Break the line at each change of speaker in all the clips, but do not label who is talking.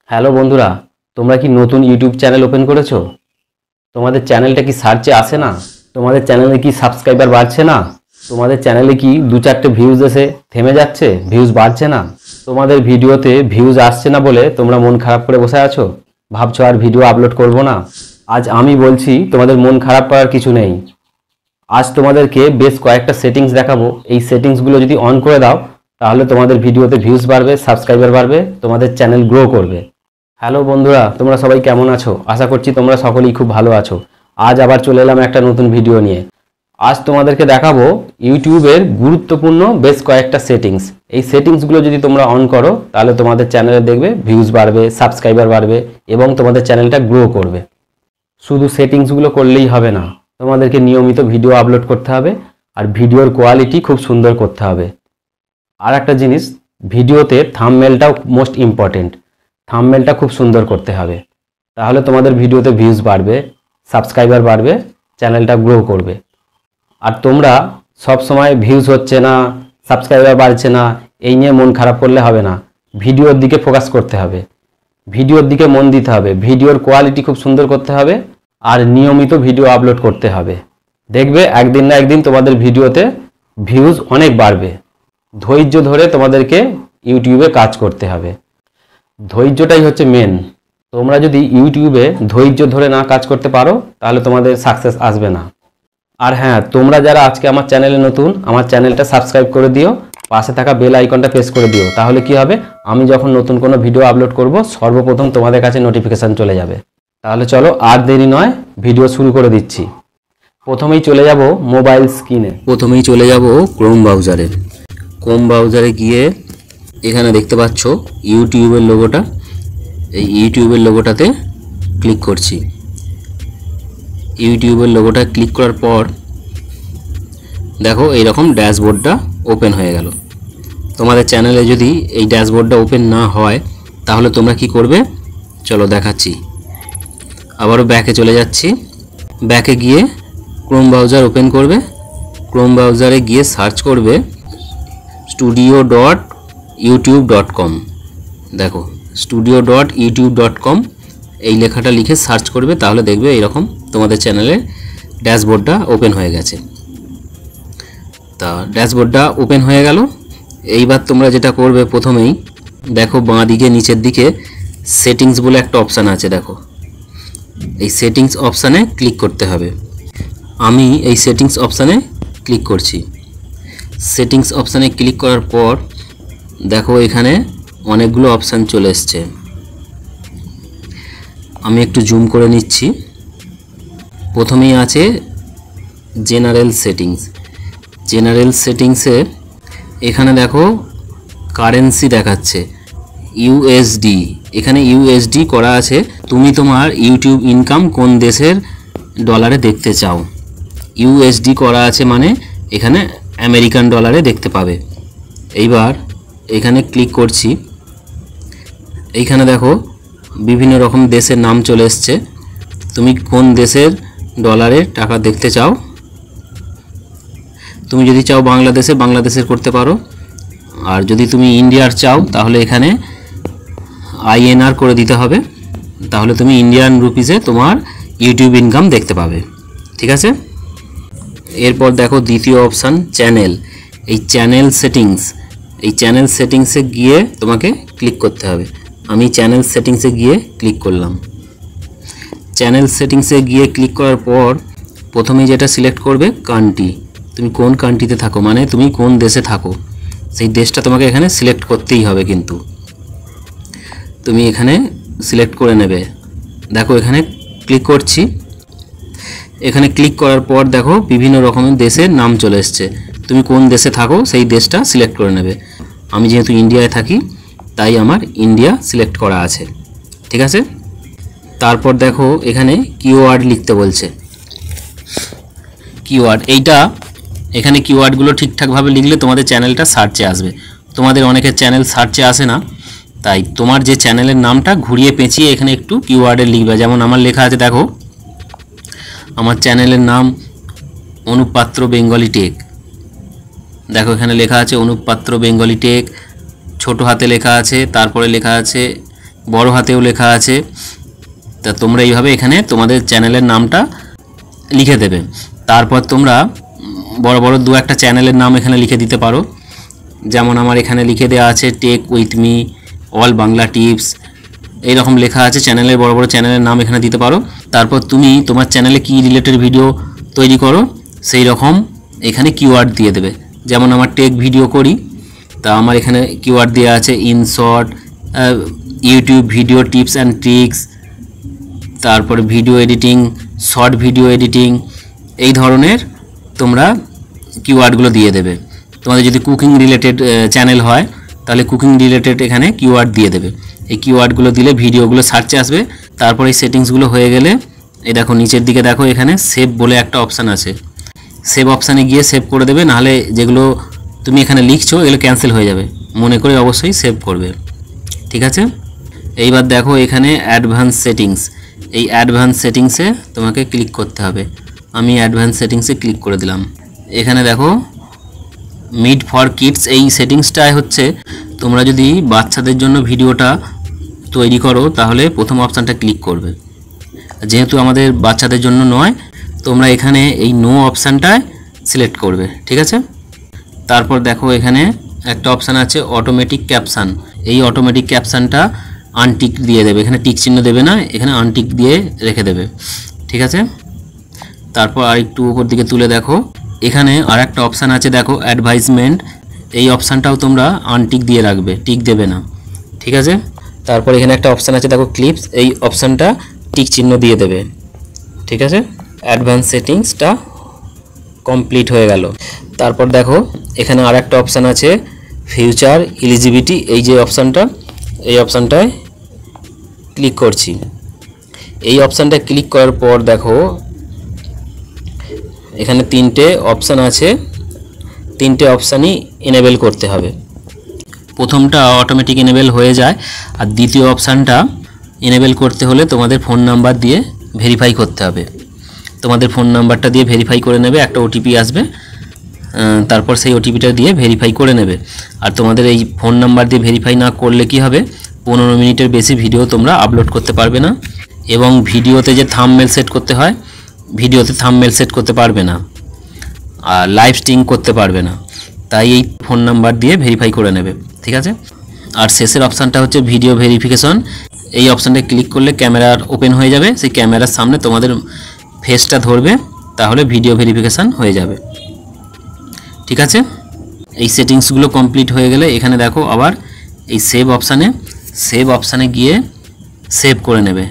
Hello বন্ধুরা, তোমরা কি নতুন ইউটিউব চ্যানেল ওপেন করেছো? তোমাদের চ্যানেলটা কি সার্চে আসে না? তোমাদের চ্যানেলে কি সাবস্ক্রাইবার বাড়ছে না? তোমাদের চ্যানেলে কি 2-4টে ভিউজ এসে থেমে যাচ্ছে, ভিউজ বাড়ছে না? তোমাদের ভিডিওতে ভিউজ আসছে না বলে তোমরা মন খারাপ করে বসে আছো, ভাবছো আর ভিডিও আপলোড করব না। আজ আমি বলছি তোমাদের মন খারাপ করার কিছু নেই। আজ তোমাদেরকে বেশ কয়েকটা সেটিংস দেখাবো। এই সেটিংসগুলো যদি অন করে দাও তাহলে তোমাদের ভিডিওতে ভিউজ বাড়বে, সাবস্ক্রাইবার বাড়বে, তোমাদের চ্যানেল গ্রো করবে। হ্যালো বন্ধুরা, তোমরা সবাই কেমন আছো? আশা করছি তোমরা সকলেই খুব ভালো আছো। আজ আবার চলে এলাম একটা নতুন ভিডিও নিয়ে। আজ তোমাদেরকে দেখাবো ইউটিউবের গুরুত্বপূর্ণ বেশ কয়েকটা সেটিংস। এই সেটিংসগুলো যদি তোমরা অন করো তাহলে তোমাদের চ্যানেলে দেখবে ভিউজ বাড়বে, সাবস্ক্রাইবার বাড়বে এবং তোমাদের চ্যানেলটা গ্রো করবে। শুধু সেটিংসগুলো করলেই হবে না, তোমাদেরকে নিয়মিত ভিডিও আপলোড করতে হবে আর ভিডিওর কোয়ালিটি খুব সুন্দর করতে হবে। আর একটা জিনিস, ভিডিওতে থাম্বনেলটাও মোস্ট ইম্পর্টেন্ট। থাম্বনেলটা খুব সুন্দর করতে হবে, তাহলে তোমাদের ভিডিওতে ভিউজ বাড়বে, সাবস্ক্রাইবার বাড়বে, চ্যানেলটা গ্রো করবে। আর তোমরা সব সময় ভিউজ হচ্ছে না, সাবস্ক্রাইবার বাড়ছে না এই নিয়ে মন খারাপ করলে হবে না। ভিডিওর দিকে ফোকাস করতে হবে, ভিডিওর দিকে মন দিতে হবে, ভিডিওর কোয়ালিটি খুব সুন্দর করতে হবে আর নিয়মিত ভিডিও আপলোড করতে হবে। দেখবে একদিন না একদিন তোমাদের ভিডিওতে ভিউজ অনেক বাড়বে। ধৈর্য ধরে তোমাদেরকে ইউটিউবে কাজ করতে হবে, ধৈর্যটাই হচ্ছে মেন। তোমরা যদি ইউটিউবে ধৈর্য ধরে না কাজ করতে পারো তাহলে তোমাদের সাকসেস আসবে না। আর হ্যাঁ, তোমরা যারা আজকে আমার চ্যানেলে নতুন, আমার চ্যানেলটা সাবস্ক্রাইব করে দিও, পাশে থাকা বেল আইকনটা প্রেস করে দিও। তাহলে কি হবে, আমি যখন নতুন কোনো ভিডিও আপলোড করব সর্বপ্রথম তোমাদের কাছে নোটিফিকেশান চলে যাবে। তাহলে চলো আর দেরি নয়, ভিডিও শুরু করে দিচ্ছি। প্রথমেই চলে যাব মোবাইল স্ক্রিনে। প্রথমেই চলে যাব ক্রোম ব্রাউজারে। ক্রোম ব্রাউজারে গিয়ে এখানে দেখতে পাচ্ছ ইউটিউবের লোগোটা, এই ইউটিউবের লোগোটাতে ক্লিক করছি। ইউটিউবের লোগোটা ক্লিক করার পর দেখো এইরকম ড্যাশবোর্ডটা ওপেন হয়ে গেল। তোমাদের চ্যানেলে যদি এই ড্যাশবোর্ডটা ওপেন না হয় তাহলে তোমরা কি করবে চলো দেখাচ্ছি। আবারও ব্যাকে চলে যাচ্ছি। ব্যাকে গিয়ে ক্রোম ব্রাউজার ওপেন করবে। ক্রোম ব্রাউজারে গিয়ে সার্চ করবে studio.youtube.com। দেখো studio.youtube.com এই লেখাটা লিখে সার্চ করবে, তাহলে দেখবে এইরকম তোমাদের চ্যানেলের ড্যাশবোর্ডটা ওপেন হয়ে গেছে। তা ড্যাশবোর্ডটা ওপেন হয়ে গেল। এইবার তোমরা যেটা করবে, প্রথমেই দেখো বাঁ দিকে নিচের দিকে সেটিংস বলে একটা অপশান আছে, দেখো এই সেটিংস অপশানে ক্লিক করতে হবে। আমি এই সেটিংস অপশানে ক্লিক করছি। সেটিংস অপশানে ক্লিক করার পর দেখো এখানে অনেকগুলো অপশান চলে এসছে। আমি একটু জুম করে নিচ্ছি। প্রথমেই আছে জেনারেল সেটিংস। জেনারেল সেটিংসে এখানে দেখো কারেন্সি দেখাচ্ছে ইউএসডি। এখানে ইউএসডি করা আছে, তুমি তোমার ইউটিউব ইনকাম কোন দেশের ডলারে দেখতে চাও। ইউএসডি করা আছে মানে এখানে আমেরিকান ডলারে দেখতে পাবে। এইবার এখানে ক্লিক করছি। এইখানে দেখো বিভিন্ন রকম দেশের নাম চলে এসছে। তুমি কোন দেশের ডলারে টাকা দেখতে চাও। তুমি যদি চাও বাংলাদেশে, বাংলাদেশের করতে পারো। আর যদি তুমি ইন্ডিয়ার চাও তাহলে এখানে আইএনআর করে দিতে হবে, তাহলে তুমি ইন্ডিয়ান রুপিসে তোমার ইউটিউব ইনকাম দেখতে পাবে। ঠিক আছে। এরপর দেখো দ্বিতীয় অপশান চ্যানেল। এই চ্যানেল সেটিংস, এই চ্যানেল সেটিংসে গিয়ে তোমাকে ক্লিক করতে হবে। আমি চ্যানেল সেটিংসে গিয়ে ক্লিক করলাম। চ্যানেল সেটিংসে গিয়ে ক্লিক করার পর প্রথমেই যেটা সিলেক্ট করবে কান্ট্রি। তুমি কোন কান্ট্রিতে থাকো, মানে তুমি কোন দেশে থাকো সেই দেশটা তোমাকে এখানে সিলেক্ট করতেই হবে। কিন্তু তুমি এখানে সিলেক্ট করে নেবে। দেখো এখানে ক্লিক করছি। এখানে ক্লিক করার পর দেখো বিভিন্ন রকমের দেশের নাম চলে এসছে। তুমি কোন দেশে থাকো সেই দেশটা সিলেক্ট করে নেবে। আমি যেহেতু ইন্ডিয়ায় থাকি তাই আমার ইন্ডিয়া সিলেক্ট করা আছে। ঠিক আছে। তারপর দেখো এখানে কিওয়ার্ড লিখতে বলছে। কিওয়ার্ড এইটা, এখানে কিওয়ার্ডগুলো ঠিকঠাকভাবে লিখলে তোমাদের চ্যানেলটা সার্চে আসবে। তোমাদের অনেকের চ্যানেল সার্চে আসে না, তাই তোমার যে চ্যানেলের নামটা ঘুরিয়ে পেঁচিয়ে এখানে একটু কিওয়ার্ডে লিখবে। যেমন আমার লেখা আছে, দেখো আমার চ্যানেলের নাম অনুপ পাত্র বেঙ্গলি টেক। দেখো এখানে লেখা আছে অনুপ পাত্র বেঙ্গলি টেক, ছোট হাতে লেখা আছে, তারপরে লেখা আছে বড় হাতেও লেখা আছে। তা তোমরা এইভাবে এখানে তোমাদের চ্যানেলের নামটা লিখে দেবে। তারপর তোমরা বড় বড় দু একটা চ্যানেলের নাম এখানে লিখে দিতে পারো। যেমন আমার এখানে লিখে দেওয়া আছে tech with me, all Bangla tips, এইরকম লেখা আছে। চ্যানেলের বড় বড় চ্যানেলের নাম এখানে দিতে পারো। তারপর তুমি তোমার চ্যানেলে কি রিলেটেড ভিডিও তৈরি করো সেই রকম এখানে কিওয়ার্ড দিয়ে দেবে। যেমন আমার টেক ভিডিও করি, তা আমার এখানে কিওয়ার্ড দেওয়া আছে in short, YouTube video tips and tricks, তারপরে video editing, short video editing, এই ধরনের তোমরা কিওয়ার্ডগুলো দিয়ে দেবে। তোমাদের যদি কুকিং রিলেটেড চ্যানেল হয় তাহলে কুকিং রিলেটেড এখানে কিওয়ার্ড দিয়ে দেবে। এই কিওয়ার্ডগুলো দিলে ভিডিওগুলো সার্চে আসবে। তারপর এই সেটিংসগুলো হয়ে গেলে এই দেখো নিচের দিকে দেখো এখানে সেভ বলে একটা অপশান আছে। সেভ অপশানে গিয়ে সেভ করে দেবে, নাহলে যেগুলো তুমি এখানে লিখছো এগুলো ক্যান্সেল হয়ে যাবে। মনে করে অবশ্যই সেভ করবে, ঠিক আছে। এইবার দেখো এখানে অ্যাডভান্স সেটিংস, এই অ্যাডভান্স সেটিংসে তোমাকে ক্লিক করতে হবে। আমি অ্যাডভান্স সেটিংসে ক্লিক করে দিলাম। এখানে দেখো মিড ফর কিডস, এই সেটিংসটাই হচ্ছে তোমরা যদি বাচ্চাদের জন্য ভিডিওটা তৈরি করো তাহলে প্রথম অপশানটা ক্লিক করবে। যেহেতু আমাদের বাচ্চাদের জন্য নয়, তোমরা এখানে এই নো অপশানটায় সিলেক্ট করবে, ঠিক আছে। তারপর দেখো এখানে একটা অপশান আছে অটোমেটিক ক্যাপশান, এই অটোমেটিক ক্যাপশানটা আনটিক দিয়ে দেবে। এখানে টিক চিহ্ন দেবে না, এখানে আনটিক দিয়ে রেখে দেবে, ঠিক আছে। তারপর আরেকটু উপর দিকে তুলে দেখো এখানে আর একটা অপশান আছে দেখো অ্যাডভাইজমেন্ট, এই অপশানটাও তোমরা আনটিক দিয়ে রাখবে, টিক দেবে না, ঠিক আছে। তারপর এখানে একটা অপশান আছে দেখো ক্লিপস, এই অপশানটা টিক চিহ্ন দিয়ে দেবে, ঠিক আছে। অ্যাডভান্স সেটিংসটা কমপ্লিট হয়ে গেল। তারপর দেখো এখানে আর একটা অপশান আছে ফিউচার এলিজিবিলিটি, এই যে অপশানটা, এই অপশানটায় ক্লিক করছি। এই অপশানটা ক্লিক করার পর দেখো এখানে তিনটে অপশান আছে, তিনটে অপশানই এনেবেল করতে হবে। প্রথমটা অটোমেটিক এনেবেল হয়ে যায়, আর দ্বিতীয় অপশানটা এনেবেল করতে হলে তোমাদের ফোন নাম্বার দিয়ে ভেরিফাই করতে হবে। তোমাদের ফোন নাম্বারটা দিয়ে ভেরিফাই করে নেবে, একটা ওটিপি আসবে, তারপর সেই ওটিপিটা দিয়ে ভেরিফাই করে নেবে। আর তোমাদের এই ফোন নাম্বার দিয়ে ভেরিফাই না করলে কি হবে, 15 মিনিটের বেশি ভিডিও তোমরা আপলোড করতে পারবে না, এবং ভিডিওতে যে থাম্বনেল সেট করতে হয় ভিডিওতে থাম্বনেল সেট করতে পারবে না, আর লাইভ স্ট্রিম করতে পারবে না। তাই এই ফোন নাম্বার দিয়ে ভেরিফাই করে নেবে, ঠিক আছে। আর শেষের অপশানটা হচ্ছে ভিডিও ভেরিফিকেশন, এই অপশানটা ক্লিক করলে ক্যামেরার ওপেন হয়ে যাবে, সেই ক্যামেরার সামনে তোমাদের ফেসটা ধরবে, তাহলে ভিডিও ভেরিফিকেশন হয়ে যাবে, ঠিক আছে। এই সেটিংসগুলো কমপ্লিট হয়ে গেলে এখানে দেখো আবার এই সেভ অপশানে গিয়ে সেভ করে নেবে,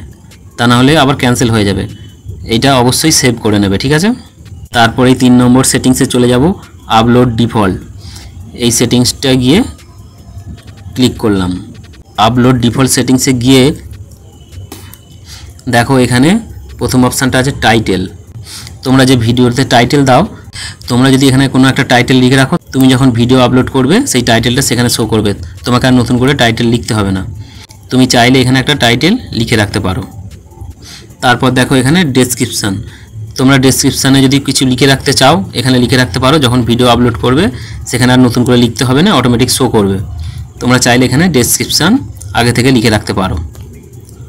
তা না হলে আবার ক্যান্সেল হয়ে যাবে। এইটা অবশ্যই সেভ করে নেবে, ঠিক আছে। তারপরে 3 নম্বর সেটিংসে চলে যাব, আপলোড ডিফল্ট, এই সেটিংসটা গিয়ে ক্লিক করলাম। আপলোড ডিফল্ট সেটিংসে গিয়ে দেখো এখানে প্রথম অপশানটা আছে টাইটেল। তোমরা যে ভিডিওতে টাইটেল দাও, তোমরা যদি এখানে কোনো একটা টাইটেল লিখে রাখো, তুমি যখন ভিডিও আপলোড করবে সেই টাইটেলটা সেখানে শো করবে, তোমাকে আর নতুন করে টাইটেল লিখতে হবে না। তুমি চাইলে এখানে একটা টাইটেল লিখে রাখতে পারো। তারপর দেখো এখানে ডেসক্রিপশান, তোমরা ডেসক্রিপশানে যদি কিছু লিখে রাখতে চাও এখানে লিখে রাখতে পারো, যখন ভিডিও আপলোড করবে সেখানে আর নতুন করে লিখতে হবে না, অটোমেটিক শো করবে। তোমরা চাইলে এখানে ডেসক্রিপশান আগে থেকে লিখে রাখতে পারো,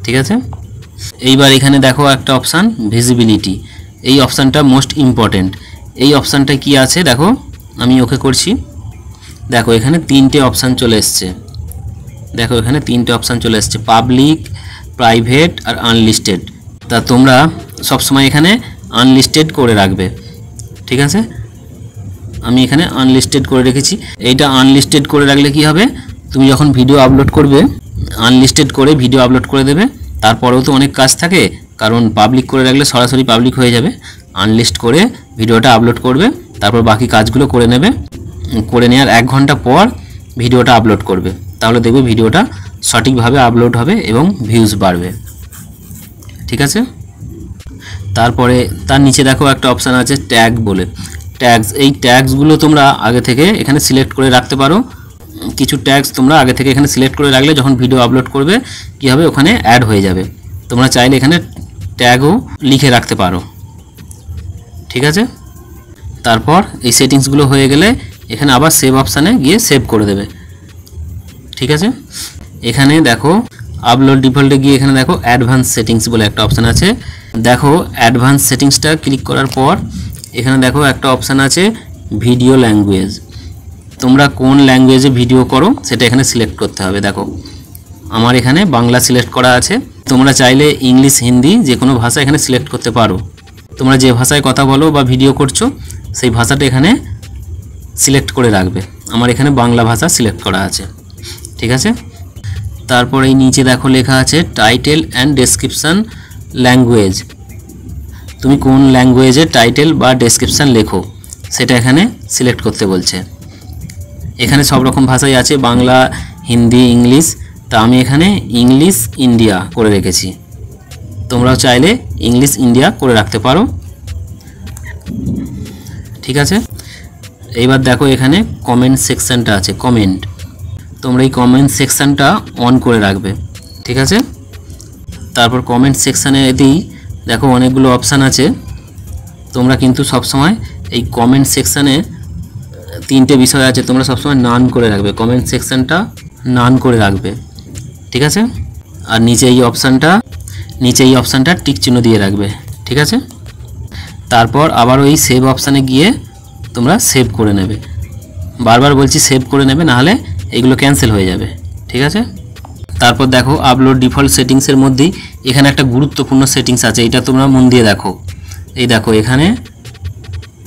ঠিক আছে। এইবার এখানে দেখো একটা অপশান ভিজিবিলিটি, এই অপশানটা মোস্ট ইম্পর্টেন্ট। এই অপশানটা কি আছে দেখো, আমি ওকে করছি, দেখো এখানে 3টে অপশান চলে এসছে, দেখো এখানে 3টে অপশান চলে এসছে, পাবলিক, প্রাইভেট আর আনলিস্টেড। তা তোমরা সবসময় এখানে আনলিস্টেড করে রাখবে, ঠিক আছে। আমি এখানে আনলিস্টেড করে রেখেছি। এইটা আনলিস্টেড করে রাখলে কি হবে, তুমি যখন ভিডিও আপলোড করবে আনলিস্টেড করে ভিডিও আপলোড করে দেবে, তারপরেও তো অনেক কাজ থাকে, কারণ পাবলিক করে রাখলে সরাসরি পাবলিক হয়ে যাবে। আনলিস্ট করে ভিডিওটা আপলোড করবে, তারপর বাকি কাজগুলো করে নেবে, করে নেওয়ার 1 ঘন্টা পর ভিডিওটা আপলোড করবে, তাহলে দেখবে ভিডিওটা সঠিকভাবে আপলোড হবে এবং ভিউজ বাড়বে, ঠিক আছে। তারপরে তার নিচে দেখো একটা অপশান আছে ট্যাগ বলে, ট্যাগস, এই ট্যাগসগুলো তোমরা আগে থেকে এখানে সিলেক্ট করে রাখতে পারো। কিছু ট্যাগস তোমরা আগে থেকে এখানে সিলেক্ট করে রাখলে যখন ভিডিও আপলোড করবে কি হবে, ওখানে অ্যাড হয়ে যাবে। তোমরা চাইলে এখানে ট্যাগও লিখে রাখতে পারো, ঠিক আছে। তারপর এই সেটিংসগুলো হয়ে গেলে এখানে আবার সেভ অপশানে গিয়ে সেভ করে দেবে, ঠিক আছে। এখানে দেখো আপলোড ডিফল্টে গিয়ে এখানে দেখো অ্যাডভান্স সেটিংস বলে একটা অপশান আছে। দেখো অ্যাডভান্স সেটিংসটা ক্লিক করার পর এখানে দেখো একটা অপশান আছে ভিডিও ল্যাঙ্গুয়েজ। তোমরা কোন ল্যাঙ্গুয়েজে ভিডিও করো সেটা এখানে সিলেক্ট করতে হবে। দেখো আমার এখানে বাংলা সিলেক্ট করা আছে, তোমরা চাইলে ইংলিশ, হিন্দি যে কোনো ভাষা এখানে সিলেক্ট করতে পারো। তোমরা যে ভাষায় কথা বলো বা ভিডিও করছো সেই ভাষাটা এখানে সিলেক্ট করে রাখবে। আমার এখানে বাংলা ভাষা সিলেক্ট করা আছে, ঠিক আছে। তারপর এই নিচে দেখো লেখা আছে টাইটেল অ্যান্ড ডেসক্রিপশান ল্যাঙ্গুয়েজ। তুমি কোন ল্যাঙ্গুয়েজে টাইটেল বা ডেসক্রিপশান লেখো সেটা এখানে সিলেক্ট করতে বলছে। এখানে সব রকম ভাষাই আছে, বাংলা, হিন্দি, ইংলিশ। তা আমি এখানে ইংলিশ ইন্ডিয়া করে রেখেছি। তোমরাও চাইলে ইংলিশ ইন্ডিয়া করে রাখতে পারো, ঠিক আছে। এইবার দেখো এখানে কমেন্ট সেকশানটা আছে, কমেন্ট। তোমরা এই কমেন্ট সেকশানটা অন করে রাখবে, ঠিক আছে। তারপর কমেন্ট সেকশানে এতেই দেখো অনেকগুলো অপশান আছে। তোমরা কিন্তু সবসময় এই কমেন্ট সেকশানে 3টে বিষয় আছে, তোমরা সবসময় নান করে রাখবে। কমেন্ট সেকশানটা নান করে রাখবে, ঠিক আছে। আর নিচে এই অপশানটা টিক চিহ্ন দিয়ে রাখবে, ঠিক আছে। তারপর আবার ওই সেভ অপশানে গিয়ে তোমরা সেভ করে নেবে। বারবার বলছি সেভ করে নেবে, নাহলে এগুলো ক্যান্সেল হয়ে যাবে, ঠিক আছে। তারপর দেখো আপলোড ডিফল্ট সেটিংসের মধ্যেই এখানে একটা গুরুত্বপূর্ণ সেটিংস আছে, এটা তোমরা মন দিয়ে দেখো। এই দেখো এখানে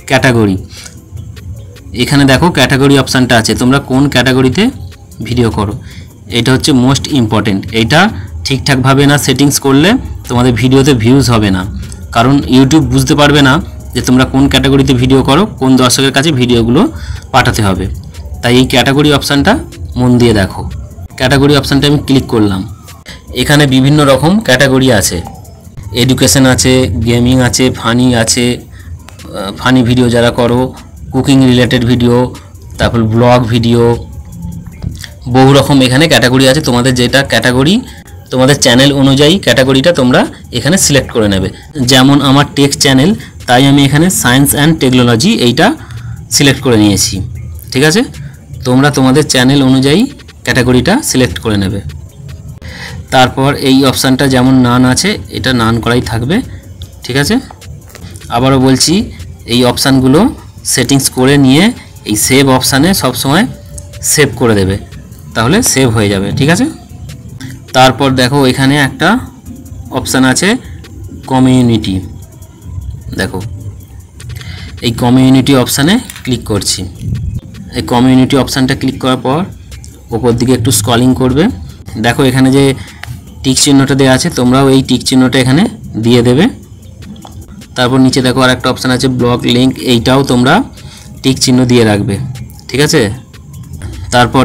ক্যাটাগরি, এখানে দেখো ক্যাটাগরি অপশানটা আছে। তোমরা কোন ক্যাটাগরিতে ভিডিও করো এটা হচ্ছে মোস্ট ইম্পর্টেন্ট। এইটা ঠিকঠাকভাবে না সেটিংস করলে তোমাদের ভিডিওতে ভিউজ হবে না, কারণ ইউটিউব বুঝতে পারবে না যে তোমরা কোন ক্যাটাগরিতে ভিডিও করো, কোন দর্শকের কাছে ভিডিওগুলো পাঠাতে হবে। তাই এই ক্যাটাগরি অপশানটা মন দিয়ে দেখো। ক্যাটাগরি অপশানটা আমি ক্লিক করলাম। এখানে বিভিন্ন রকম ক্যাটাগরি আছে, এডুকেশন আছে, গেমিং আছে, ফানি আছে, ফানি ভিডিও যারা করো, কুকিং রিলেটেড ভিডিও, তারপর ব্লগ ভিডিও, বহু রকম এখানে ক্যাটাগরি আছে। তোমাদের যেটা ক্যাটাগরি, তোমাদের চ্যানেল অনুযায়ী ক্যাটাগরিটা তোমরা এখানে সিলেক্ট করে নেবে। যেমন আমার টেক চ্যানেল, তাই আমি এখানে সায়েন্স অ্যান্ড টেকনোলজি এইটা সিলেক্ট করে নিয়েছি, ঠিক আছে। তোমরা তোমাদের চ্যানেল অনুযায়ী ক্যাটাগরিটা সিলেক্ট করে নেবে। তারপর এই অপশানটা যেমন নান আছে, এটা নান করাই থাকবে, ঠিক আছে। আবারও বলছি এই অপশানগুলো সেটিংস করে নিয়ে এই সেভ অপশানে সবসময় সেভ করে দেবে, তাহলে সেভ হয়ে যাবে, ঠিক আছে। তারপর দেখো এখানে একটা অপশান আছে কমিউনিটি। দেখো এই কমিউনিটি অপশানে ক্লিক করছি। এই কমিউনিটি অপশানটা ক্লিক করার পর উপর দিকে একটু স্ক্রলিং করবে। দেখো এখানে যে টিক চিহ্নটা দেওয়া আছে, তোমরাও এই টিক চিহ্নটা এখানে দিয়ে দেবে। তারপর নিচে দেখো আর একটা অপশান আছে ব্লগ লিঙ্ক, এইটাও তোমরা টিক চিহ্ন দিয়ে রাখবে, ঠিক আছে। তারপর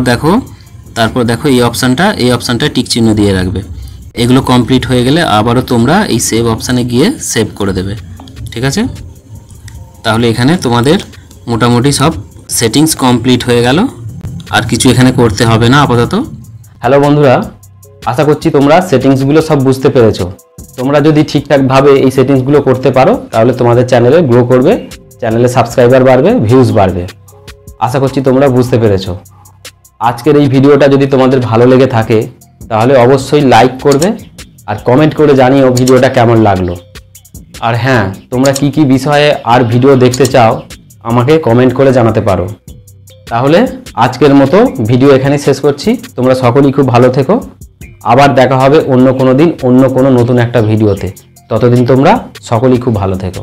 দেখো এই অপশানটা টিক চিহ্ন দিয়ে রাখবে। এগুলো কমপ্লিট হয়ে গেলে আবারও তোমরা এই সেভ অপশানে গিয়ে সেভ করে দেবে, ঠিক আছে। তাহলে এখানে তোমাদের মোটামুটি সব সেটিংস কমপ্লিট হয়ে গেল, আর কিছু এখানে করতে হবে না আপাতত। হ্যালো বন্ধুরা, আশা করছি তোমরা সেটিংসগুলো সব বুঝতে পেরেছো। তোমরা যদি ঠিকঠাকভাবে এই সেটিংসগুলো করতে পারো তাহলে তোমাদের চ্যানেলে গ্রো করবে, চ্যানেলে সাবস্ক্রাইবার বাড়বে, ভিউজ বাড়বে। আশা করছি তোমরা বুঝতে পেরেছো। আজকের এই ভিডিওটা যদি তোমাদের ভালো লেগে থাকে তাহলে অবশ্যই লাইক করবে আর কমেন্ট করে জানিও ভিডিওটা কেমন লাগলো। আর হ্যাঁ, তোমরা কি কি বিষয়ে আর ভিডিও দেখতে চাও আমাকে কমেন্ট করে জানাতে পারো। তাহলে আজকের মতো ভিডিও এখানে শেষ করছি। তোমরা সকলেই খুব ভালো থেকো। আবার দেখা হবে অন্য কোনো দিন অন্য কোনো নতুন একটা ভিডিওতে। ততদিন তোমরা সকলেই খুব ভালো থেকো।